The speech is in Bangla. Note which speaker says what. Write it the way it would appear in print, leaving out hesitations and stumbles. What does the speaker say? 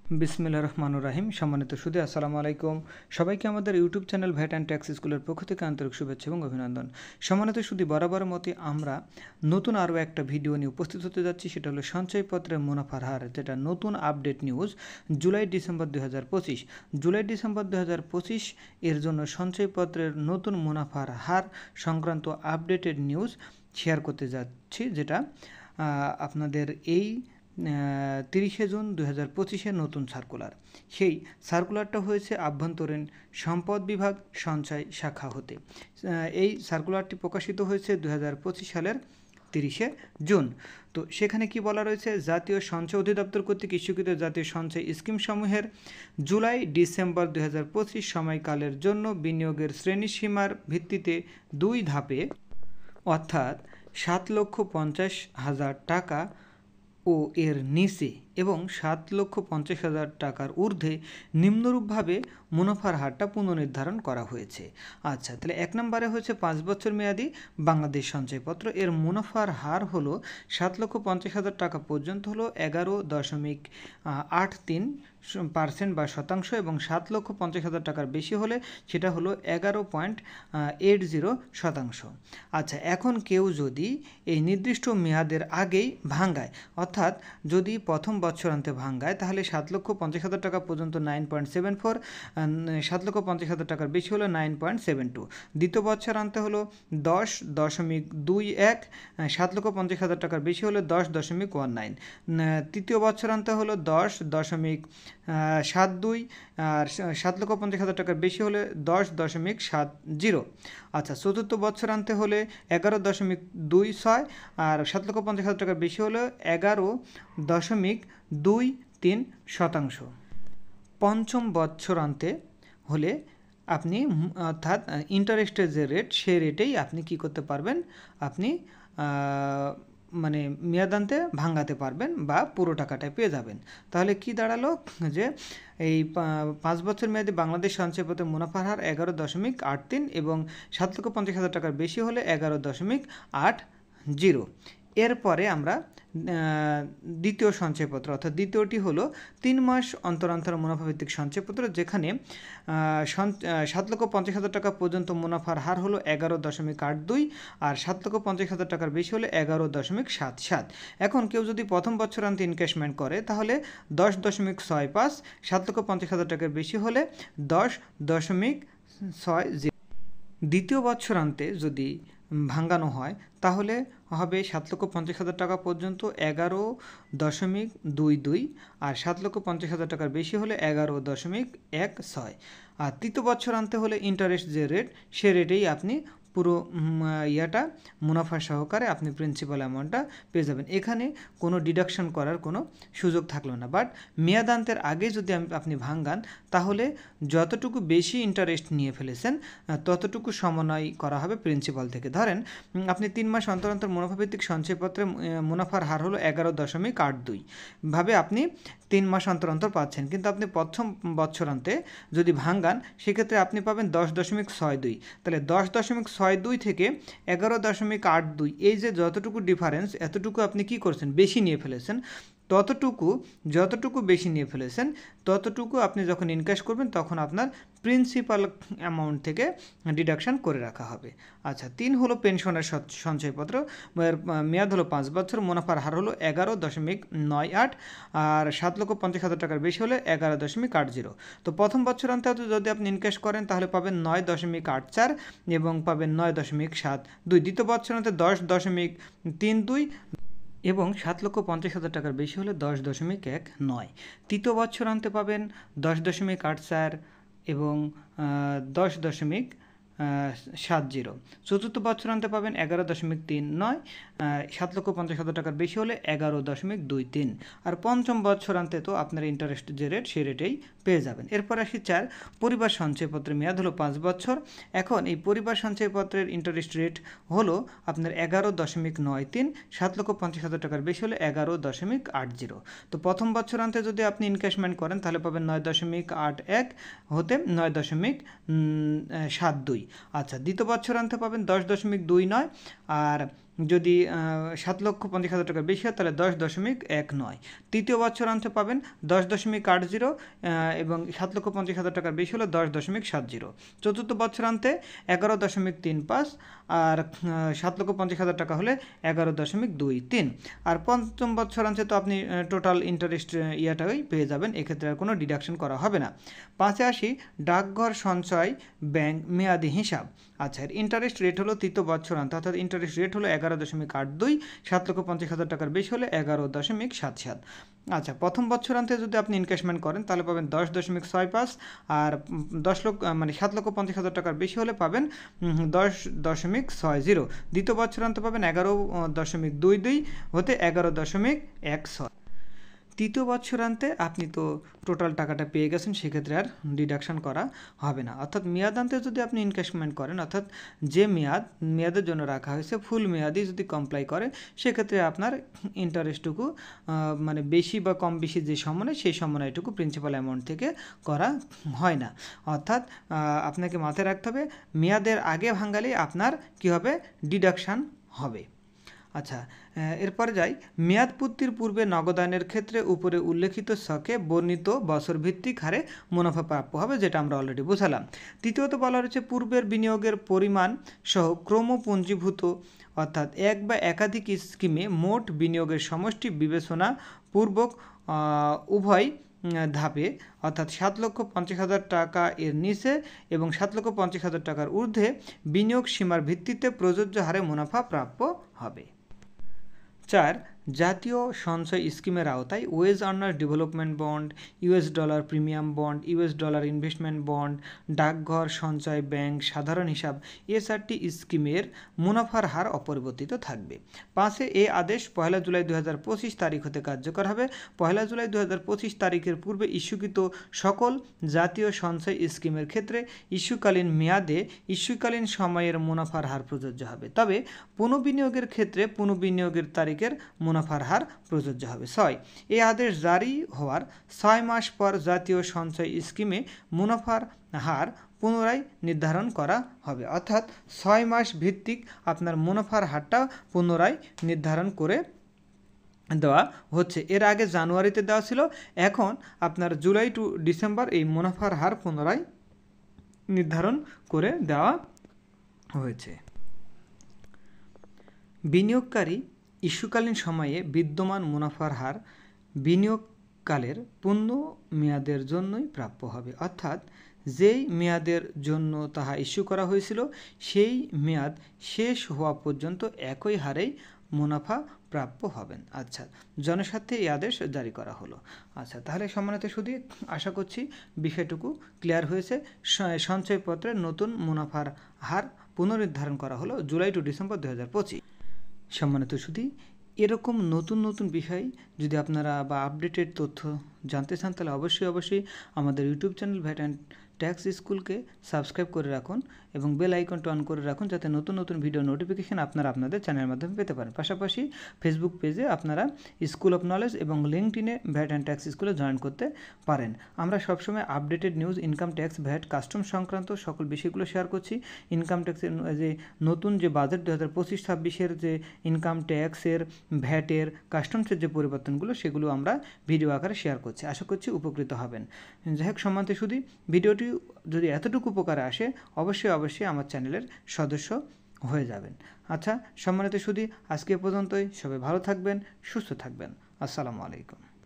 Speaker 1: বিসমিল্লাহির রহমানির রহিম। সম্মানিত সুধী, আসসালামু আলাইকুম। সবাইকে আমাদের YouTube channel VAT and tax স্কুলের পক্ষ থেকে আন্তরিক শুভেচ্ছা এবং অভিনন্দন। সম্মানিত সুধী, বরাবরের মতো আমরা নতুন আরও একটা ভিডিও নিয়ে উপস্থিত হতে যাচ্ছি। সেটা হলো সঞ্চয়পত্রের মুনাফার হার, যেটা নতুন আপডেট নিউজ জুলাই-ডিসেম্বর 2025। জুলাই-ডিসেম্বর 2025 এর জন্য সঞ্চয়পত্রের নতুন মুনাফার হার সংক্রান্ত আপডেটেড নিউজ শেয়ার করতে যাচ্ছি, যেটা আপনাদের এই 30শে জুন 2025 নতুন সার্কুলার। সেই সার্কুলারটা হয়েছে আভ্যন্তরীণ সম্পদ বিভাগ সঞ্চয় শাখা হতে। এই সার্কুলারটি প্রকাশিত হয়েছে 2025 সালের 30শে জুন। তো সেখানে কি বলা রয়েছে, জাতীয় সঞ্চয় অধিদপ্তর কর্তৃক ইস্যুকৃত জাতীয় সঞ্চয় স্কিমসমূহের জুলাই-ডিসেম্বর 2025 সময়কালের জন্য বিনিয়োগের শ্রেণীসীমার ভিত্তিতে 2 ধাপে, অর্থাৎ 7,50,000 টাকা ও এর নিচে এবং 7,50,000 টাকার ঊর্ধ্বে নিম্নরূপভাবে মুনাফার হারটা পুনর্নির্ধারণ করা হয়েছে। আচ্ছা, তাহলে 1 নম্বরে হচ্ছে 5 বছর মেয়াদি বাংলাদেশ সঞ্চয়পত্র। এর মুনাফার হার হলো 7,50,000 টাকা পর্যন্ত হলো 11.83% বা শতাংশ, এবং 7,50,000 টাকার বেশি হলে সেটা হলো 11.80%। আচ্ছা, এখন কেউ যদি এই নির্দিষ্ট মেয়াদের আগেই ভাঙ্গায়, অর্থাৎ যদি প্রথম বছরান্তে ভাঙ্গায়, তাহলে 7,50,000 টাকা পর্যন্ত 9.74, 7,50,000 টাকার বেশি হলো 9.72। দ্বিতীয় বছরান্তে হলো 10.21, 7,50,000 টাকার বেশি হলে 10.19। তৃতীয় বছরান্তে হলো 10.72, আর 7,50,000 টাকার বেশি হলে 10.70। আচ্ছা, চতুর্থ বছরান্তে হলে 11.26, আর 7,50,000 টাকার বেশি হলে 11.23%। পঞ্চম বছরান্তে হলে আপনি, অর্থাৎ ইন্টারেস্টের যে রেট, সেই রেটেই আপনি কি করতে পারবেন, আপনি মানে মেয়াদান্তে ভাঙাতে পারবেন বা পুরো টাকাটাই পেয়ে যাবেন। তাহলে কি দাঁড়ালো যে এই 5 বছর মেয়াদী বাংলাদেশ সঞ্চয়পত্রের মুনাফার হার 11.83 এবং 7,50,000 টাকার বেশি হলে 11.80। এরপরে আমরা দ্বিতীয় সঞ্চয়পত্র, অর্থাৎ দ্বিতীয়টি হলো 3 মাস অন্তর অন্তর মুনাফাভিত্তিক সঞ্চয়পত্র, যেখানে 7,50,000 টাকা পর্যন্ত মুনাফার হার হলো 11.82, আর 7,50,000 টাকার বেশি হলে 11.77। এখন কেউ যদি প্রথম বছরান্তে ইনভেস্টমেন্ট করে, তাহলে 10.65, 7,50,000 টাকার বেশি হলে 10.60। দ্বিতীয় বছরান্তে যদি ভাঙ্গানো হয়, তাহলে হবে 7,50,000 টাকা পর্যন্ত 11.22, আর 7,50,000 টাকার বেশি হলে 11.16। আর তৃতীয় বছরান্তে হলে ইন্টারেস্ট যে রেট, সে রেটেই আপনি পুরো মুনাফা সহকারে আপনি প্রিন্সিপাল অ্যামাউন্টটা পেয়ে যাবেন। এখানে কোনো ডিডাকশন করার কোনো সুযোগ থাকলো না। বাট মেয়াদান্তের আগে যদি আপনি ভাঙ্গান, তাহলে যতটুকু বেশি ইন্টারেস্ট নিয়ে ফেলেছেন ততটুকু সমন্বয় করা হবে প্রিন্সিপাল থেকে। ধরেন আপনি 3 মাস অন্তর অন্তর মুনাফাভিত্তিক সঞ্চয়পত্রে মুনাফার হার হলো 11.82 ভাবে আপনি 3 মাস অন্তর অন্তর পাচ্ছেন, কিন্তু আপনি প্রথম বছরান্তে যদি ভাঙ্গান, সেক্ষেত্রে আপনি পাবেন 10.62। তাহলে 10.62 থেকে 11.82, এই যে যতটুকু ডিফারেন্স, এতটুকু আপনি কি করছেন, বেশি নিয়ে ফেলেছেন। যতটুকু বেশি নিয়ে ফেলেছেন, ততটুকু আপনি যখন ইনক্যাশ করবেন, তখন আপনার প্রিন্সিপাল অ্যামাউন্ট থেকে ডিডাকশান করে রাখা হবে। আচ্ছা, 3 হলো পেনশনের সঞ্চয়পত্র, মেয়াদ হলো 5 বছর, মুনাফার হার হলো 11.98, আর 7,50,000 টাকার বেশি হলে 11.80। তো প্রথম বছরান্তে যদি আপনি ইনক্যাশ করেন, তাহলে পাবেন 9.84 এবং পাবেন 9.72। দ্বিতীয় বছরান্তে 10.32 এবং 7,50,000 টাকার বেশি হলে 10.19। তৃতীয় বছরান্তে পাবেন 10.84 এবং 10.70। চতুর্থ বছরান্তে পাবেন 11.39, 7,50,000 টাকার বেশি হলে 11.23। আর পঞ্চম বছরান্তে তো আপনার ইন্টারেস্ট যে রেট, সেই রেটেই পেয়ে যাবেন। এরপর আসি 4, পরিবার সঞ্চয়পত্রের মেয়াদ হলো 5 বছর। এখন এই পরিবার সঞ্চয়পত্রের ইন্টারেস্ট রেট হলো আপনার 11.93, 7,50,000 টাকার বেশি হলে 11.80। তো প্রথম বছরান্তে যদি আপনি ইনভেস্টমেন্ট করেন, তাহলে পাবেন 9.81 হতে 9.72। আচ্ছা, দ্বিতীয় বছরান্তে পাবেন 10.29, আর যদি 7,50,000 টাকার বেশি হয় তাহলে 10.19। তৃতীয় বছরান্তে পাবেন 10.80 এবং 7,50,000 টাকার বেশি হলে 10.70। চতুর্থ বছরান্তে 11.35 আর 7,50,000 টাকা হলে 11.23। আর পঞ্চম বছরান্তে তো আপনি টোটাল ইন্টারেস্ট ইয়াটাই পেয়ে যাবেন, এক্ষেত্রে আর কোনো ডিডাকশন করা হবে না। 5-এ আসি ডাকঘর সঞ্চয় ব্যাংক মেয়াদি হিসাব। আচ্ছা, ইন্টারেস্ট রেট হলো তৃতীয় বছরান্তে, অর্থাৎ ইন্টারেস্ট রেট হলো 11.82। 7,50,000 টাকার বেশি হলে 11.77। আচ্ছা, প্রথম বছরান্তে যদি আপনি ইনভেস্টমেন্ট করেন তাহলে পাবেন 10.65। আর 7,50,000 টাকার বেশি হলে পাবেন 10.60। দ্বিতীয় বছরান্তে পাবেন 11.22 হতে 11.16। তৃতীয় বছরান্তে আপনি তো টোটাল টাকাটা পেয়ে গেছেন, সেক্ষেত্রে আর ডিডাকশন করা হবে না। অর্থাৎ মেয়াদান্তে যদি আপনি ইনভেস্টমেন্ট করেন, অর্থাৎ যে মেয়াদের জন্য রাখা হয়েছে ফুল মেয়াদি যদি কমপ্লাই করে, সেক্ষেত্রে আপনার ইন্টারেস্টটুকু বেশি বা কম বেশি যে সমন্বয় সেই সমন্বয়টুকু প্রিন্সিপাল অ্যামাউন্ট থেকে করা হয় না। অর্থাৎ আপনাকে মাথায় রাখতে হবে মেয়াদের আগে ভাঙালে আপনার কী হবে, ডিডাকশান হবে। আচ্ছা, এরপর যাই মেয়াদ পূর্তির পূর্বে নগদায়নের ক্ষেত্রে উপরে উল্লেখিত ছকে বর্ণিত বছর ভিত্তিক হারে মুনাফা প্রাপ্য হবে, যেটা আমরা অলরেডি বোঝালাম। তৃতীয়ত বলা হচ্ছে পূর্বের বিনিয়োগের পরিমাণ সহ ক্রমপুঞ্জীভূত অর্থাৎ এক বা একাধিক স্কিমে মোট বিনিয়োগের সমষ্টি বিবেচনা পূর্বক উভয় ধাপে অর্থাৎ 7,50,000 টাকা এর নিচে এবং 7,50,000 টাকার ঊর্ধ্বে বিনিয়োগ সীমার ভিত্তিতে প্রযোজ্য হারে মুনাফা প্রাপ্য হবে। 4. জাতীয় সঞ্চয় স্কিমের আওতায় wage earner development bond, US dollar premium bond, US dollar investment bond, ডাকঘর সঞ্চয় ব্যাংক সাধারণ হিসাব এ 4টি স্কিমের মুনাফার হার অপরিবর্তিত থাকবে। 5-এ এ আদেশ 1 জুলাই 2025 তারিখ হতে কার্যকর হবে। 1 জুলাই 2025 তারিখের পূর্বে ইস্যুকৃত সকল জাতীয় সঞ্চয় স্কিমের ক্ষেত্রে ইস্যুকালীন মেয়াদে ইস্যুকালীন সময়ের মুনাফার হার প্রযোজ্য হবে। তবে পুনঃবিনিয়োগের ক্ষেত্রে পুনঃবিনিয়োগের তারিখের মুনাফার হার প্রযোজ্য হবে। 6. এই আদেশ জারি হওয়ার 6 মাস পর জাতীয় সঞ্চয় স্কিমে মুনাফার হার পুনরায় নির্ধারণ করা হবে। অর্থাৎ 6 মাস ভিত্তিক আপনার মুনাফার হারটা পুনরায় নির্ধারণ করে দেওয়া হচ্ছে। এর আগে জানুয়ারিতে দেওয়া ছিল, এখন আপনার জুলাই টু ডিসেম্বর এই মুনাফার হার পুনরায় নির্ধারণ করে দেওয়া হয়েছে। বিনিয়োগকারী ইস্যুকালীন সময়ে বিদ্যমান মুনাফার হার বিনিয়োগকালের পূর্ণ মেয়াদের জন্যই প্রাপ্য হবে। অর্থাৎ যেই মেয়াদের জন্য তাহা ইস্যু করা হয়েছিল সেই মেয়াদ শেষ হওয়া পর্যন্ত একই হারেই মুনাফা প্রাপ্য হবেন। আচ্ছা, জনস্বার্থে এই আদেশ জারি করা হলো। আচ্ছা, তাহলে সম্মানিত সুধী, আশা করছি বিষয়টুকু ক্লিয়ার হয়েছে। সঞ্চয়পত্রের নতুন মুনাফার হার পুনর্নির্ধারণ করা হলো জুলাই টু ডিসেম্বর 2025। সম্মানিত সুধী, এরকম নতুন নতুন বিষয় যদি আপনারা বা আপডেটেড তথ্য জানতে চান তাহলে অবশ্যই আমাদের YouTube channel VAT and tax স্কুলকে সাবস্ক্রাইব করে রাখুন এবং বেল আইকনটা অন করে রাখুন, যাতে নতুন নতুন ভিডিও নোটিফিকেশান আপনারা আপনাদের চ্যানেলের মাধ্যমে পেতে পারেন। পাশাপাশি ফেসবুক পেজে আপনারা স্কুল অফ নলেজ এবং লিঙ্কডইনে ভ্যাট অ্যান্ড ট্যাক্স স্কুলে জয়েন করতে পারেন। আমরা সবসময় updated news, income tax, VAT, custom সংক্রান্ত সকল বিষয়গুলো শেয়ার করছি। ইনকাম ট্যাক্সের যে নতুন যে বাজেট 2025-26-এর যে ইনকাম ট্যাক্সের, ভ্যাটের, কাস্টমসের যে পরিবর্তনগুলো সেগুলো আমরা ভিডিও আকারে শেয়ার করছি। আশা করছি উপকৃত হবেন। যাই হোক সম্মানিত সুধী, ভিডিওটি যদি এতটুকু উপকারে আসে অবশ্যই আমার চ্যানেলের সদস্য হয়ে যাবেন। আচ্ছা সম্মানিত সুধী, আজকে পর্যন্তই। সবাই ভালো থাকবেন, সুস্থ থাকবেন। আসসালামু আলাইকুম।